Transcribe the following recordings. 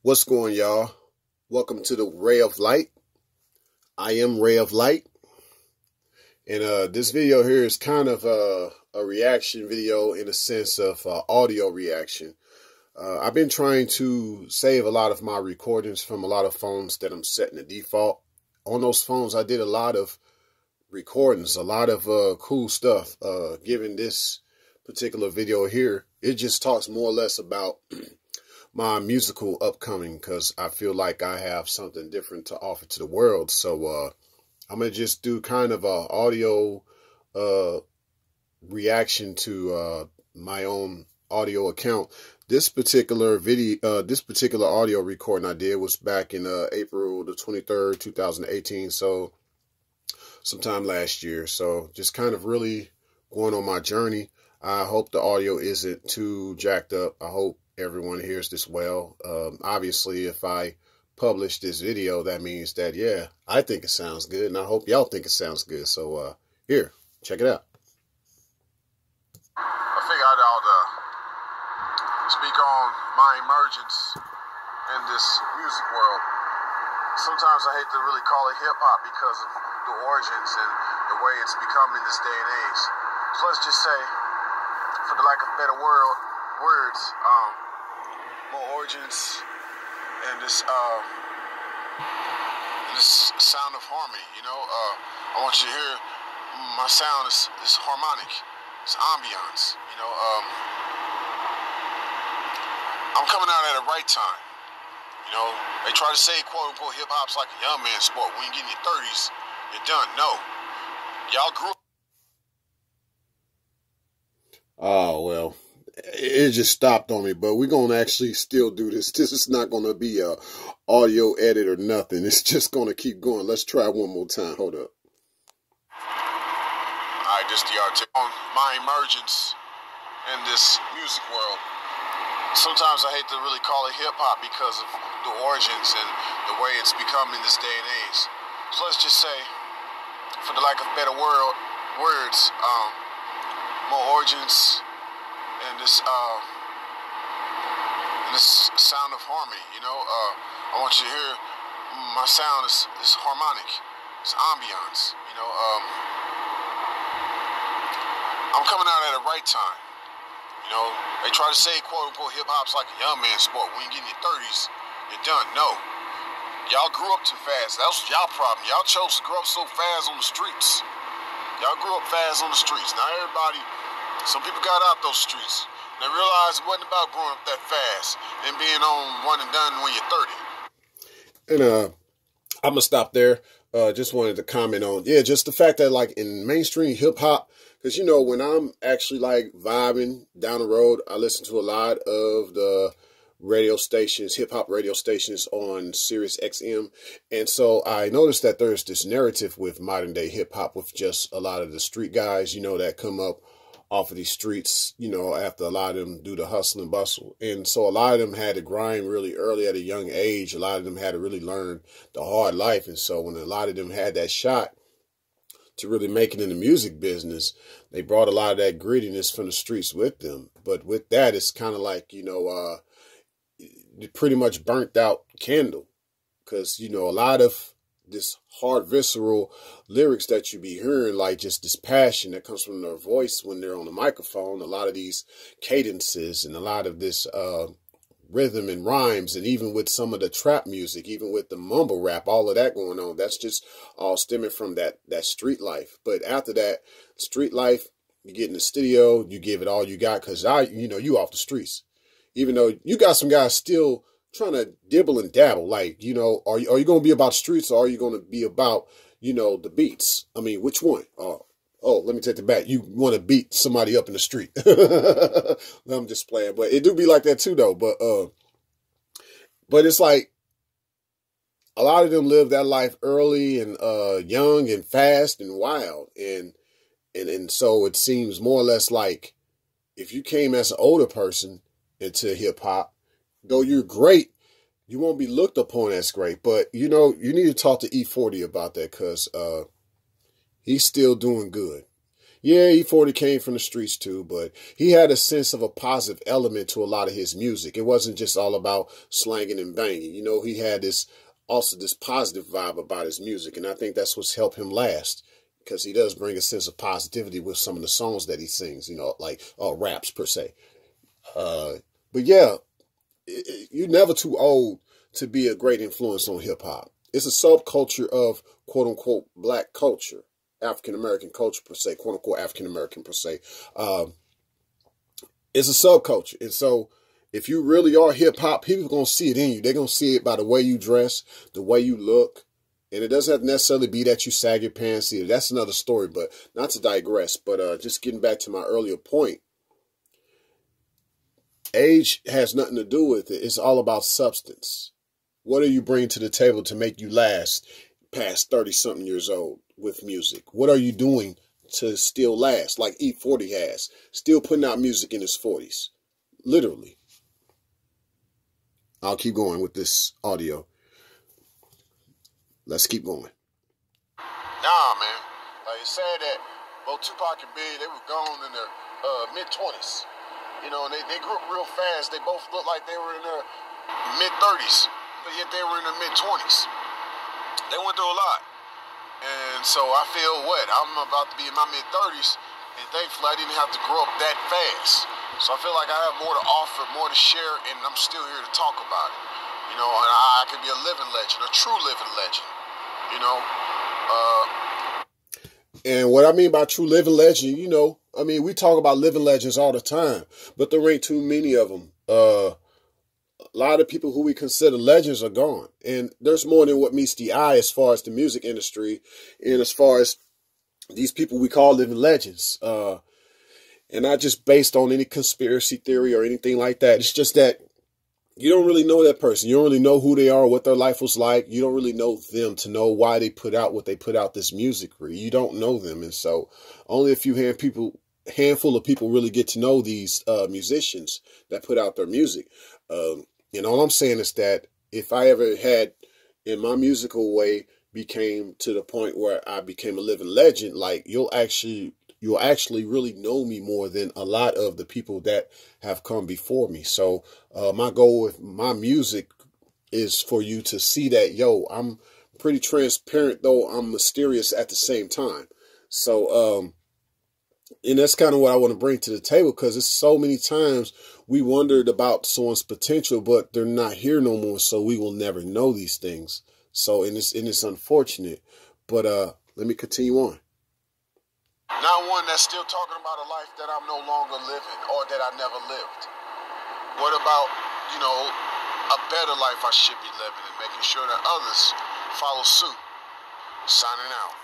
What's going, y'all? Welcome to the Ray of Light. I am Ray of Light. And this video here is kind of a reaction video in a sense of audio reaction. I've been trying to save a lot of my recordings from a lot of phones that I'm setting the default. On those phones, I did a lot of recordings, a lot of cool stuff. Given this particular video here, it just talks more or less about my musical upcoming, because I feel like I have something different to offer to the world. So I'm going to just do kind of a audio reaction to my own audio account. This particular audio recording I did was back in April the 23rd, 2018. So sometime last year. So just kind of really going on my journey. I hope the audio isn't too jacked up. I hope everyone hears this well. Obviously, if I publish this video, that means that, yeah, I think it sounds good, and I hope y'all think it sounds good. So here, check it out. I figured I'd speak on my emergence in this music world. Sometimes I hate to really call it hip-hop because of the origins and the way it's become in this day and age. So let's just say, for the lack of better words, more origins and this sound of harmony. You know, I want you to hear my sound is harmonic. It's ambiance. You know, I'm coming out at the right time. You know, they try to say, quote unquote, hip hop's like a young man's sport. When you get in your 30s, you're done. No, y'all grew up. Oh, well, it just stopped on me, but we're going to actually still do this. This is not going to be a audio edit or nothing. It's just going to keep going. Let's try one more time. Hold up. All right, this the R-Ticular. On my emergence in this music world. Sometimes I hate to really call it hip-hop because of the origins and the way it's become in this day and age. So let's just say, for the lack of better words, more origins and this sound of harmony. You know, I want you to hear my sound is harmonic. It's ambiance. You know, I'm coming out at the right time. You know, they try to say, quote unquote, hip hop's like a young man's sport. When you get in your 30s, you're done. No, y'all grew up too fast. That was y'all problem. Y'all chose to grow up so fast on the streets. Y'all grew up fast on the streets. Now everybody, some people got out those streets. They realized it wasn't about growing up that fast and being on one and done when you're 30. And I'm gonna stop there. Just wanted to comment on, yeah, just the fact that, like, in mainstream hip hop, because, you know, when I'm actually like vibing down the road, I listen to a lot of the radio stations, hip hop radio stations on Sirius XM. And so I noticed that there's this narrative with modern day hip hop with just a lot of the street guys, you know, that come up off of these streets, you know, after a lot of them do the hustle and bustle. And so a lot of them had to grind really early at a young age. A lot of them had to really learn the hard life. And so when a lot of them had that shot to really make it in the music business, they brought a lot of that grittiness from the streets with them. But with that, it's kind of like, you know, pretty much burnt out candle, because, you know, a lot of this hard, visceral lyrics that you be hearing, like just this passion that comes from their voice when they're on the microphone, a lot of these cadences and a lot of this rhythm and rhymes, and even with some of the trap music, even with the mumble rap, all of that going on, that's just all stemming from that street life. But after that street life, you get in the studio, you give it all you got, because you know, you off the streets. Even though you got some guys still trying to dibble and dabble, like, you know, are you going to be about streets, or are you going to be about, you know, the beats? I mean, which one? Oh, let me take it back. You want to beat somebody up in the street. I'm just playing, but it do be like that too, though. But it's like a lot of them live that life early and young and fast and wild, and so it seems more or less like if you came as an older person into hip hop, though you're great, you won't be looked upon as great. But, you know, you need to talk to E40 about that, because he's still doing good. Yeah, E40 came from the streets too, but he had a sense of a positive element to a lot of his music. It wasn't just all about slanging and banging. You know, he had this positive vibe about his music, and I think that's what's helped him last, because he does bring a sense of positivity with some of the songs that he sings, you know, like raps per se. But yeah, you're never too old to be a great influence on hip hop. It's a subculture of quote unquote black culture, African American culture per se, quote unquote African American per se. It's a subculture. And so if you really are hip hop, people are going to see it in you. They're going to see it by the way you dress, the way you look. And it doesn't have to necessarily be that you sag your pants either. That's another story, but not to digress. But just getting back to my earlier point, age has nothing to do with it. It's all about substance. What do you bring to the table to make you last past 30-something years old with music? What are you doing to still last, like E40 has? Still putting out music in his 40s. Literally. I'll keep going with this audio. Let's keep going. Nah, man. Like you said that both Tupac and Big, they were gone in their mid-20s. You know, and they grew up real fast. They both looked like they were in their mid-30s, but yet they were in their mid-20s. They went through a lot. And so I feel what? I'm about to be in my mid-30s, and thankfully I didn't have to grow up that fast. So I feel like I have more to offer, more to share, and I'm still here to talk about it. You know, and I could be a living legend, a true living legend, you know. And what I mean by true living legend, you know, I mean, we talk about living legends all the time, but there ain't too many of them. A lot of people who we consider legends are gone. And there's more than what meets the eye as far as the music industry and as far as these people we call living legends. And not just based on any conspiracy theory or anything like that. It's just that you don't really know that person. You don't really know who they are, what their life was like. You don't really know them to know why they put out what they put out this music. You don't know them. And so only a few handful of people really get to know these musicians that put out their music. And all I'm saying is that if I ever had, in my musical way, became to the point where I became a living legend, like you'll actually really know me more than a lot of the people that have come before me. So my goal with my music is for you to see that, yo, I'm pretty transparent, though I'm mysterious at the same time. So, and that's kind of what I want to bring to the table, because it's so many times we wondered about someone's potential, but they're not here no more, so we will never know these things. So, and it's unfortunate, but let me continue on. Not one that's still talking about a life that I'm no longer living or that I never lived. What about, you know, a better life I should be living and making sure that others follow suit? Signing out.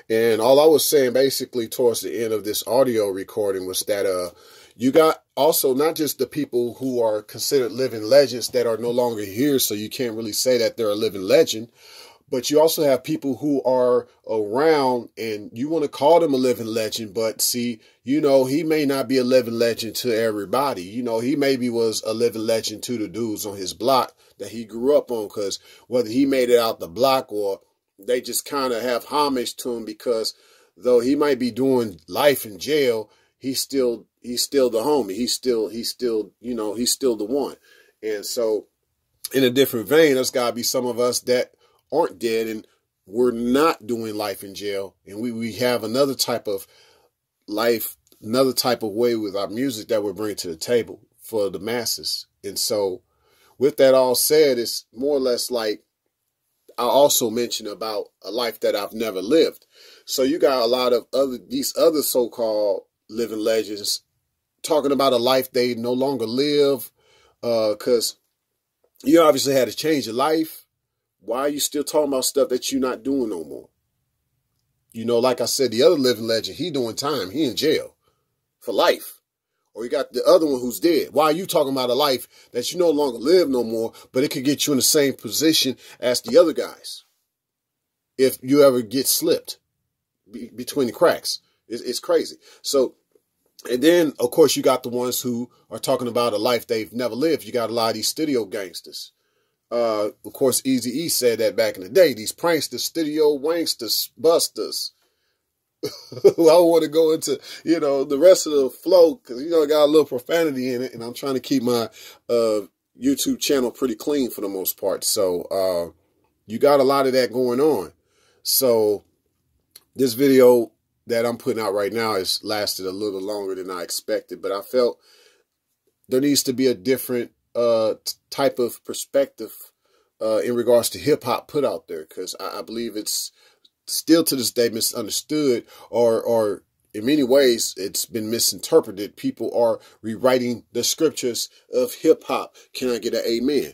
And all I was saying basically towards the end of this audio recording was that you got also not just the people who are considered living legends that are no longer here, so you can't really say that they're a living legend, but you also have people who are around and you want to call them a living legend, but see, you know, he may not be a living legend to everybody. You know, he maybe was a living legend to the dudes on his block that he grew up on, because whether he made it out the block or they just kind of have homage to him, because though he might be doing life in jail, he's still the homie. He's still, you know, he's still the one. And so in a different vein, there's got to be some of us that aren't dead and we're not doing life in jail. And we have another type of life, another type of way with our music that we're bringing to the table for the masses. And so with that all said, it's more or less like I also mentioned about a life that I've never lived. So you got a lot of these other so-called living legends talking about a life they no longer live, because you obviously had to change your life. Why are you still talking about stuff that you're not doing no more? You know, like I said, the other living legend, he doing time. He in jail for life. Or you got the other one who's dead. Why are you talking about a life that you no longer live no more, but it could get you in the same position as the other guys if you ever get slipped between the cracks? It's crazy. So, and then, of course, you got the ones who are talking about a life they've never lived. You got a lot of these studio gangsters. Of course, Eazy-E said that back in the day. These pranksters, studio wanksters, busters. I don't want to go into, the rest of the flow because, it got a little profanity in it, and I'm trying to keep my YouTube channel pretty clean for the most part. So you got a lot of that going on. So this video that I'm putting out right now has lasted a little longer than I expected, but I felt there needs to be a different type of perspective in regards to hip hop put out there, because I believe it's still to this day misunderstood, or in many ways it's been misinterpreted. People are rewriting the scriptures of hip hop. Can I get an amen?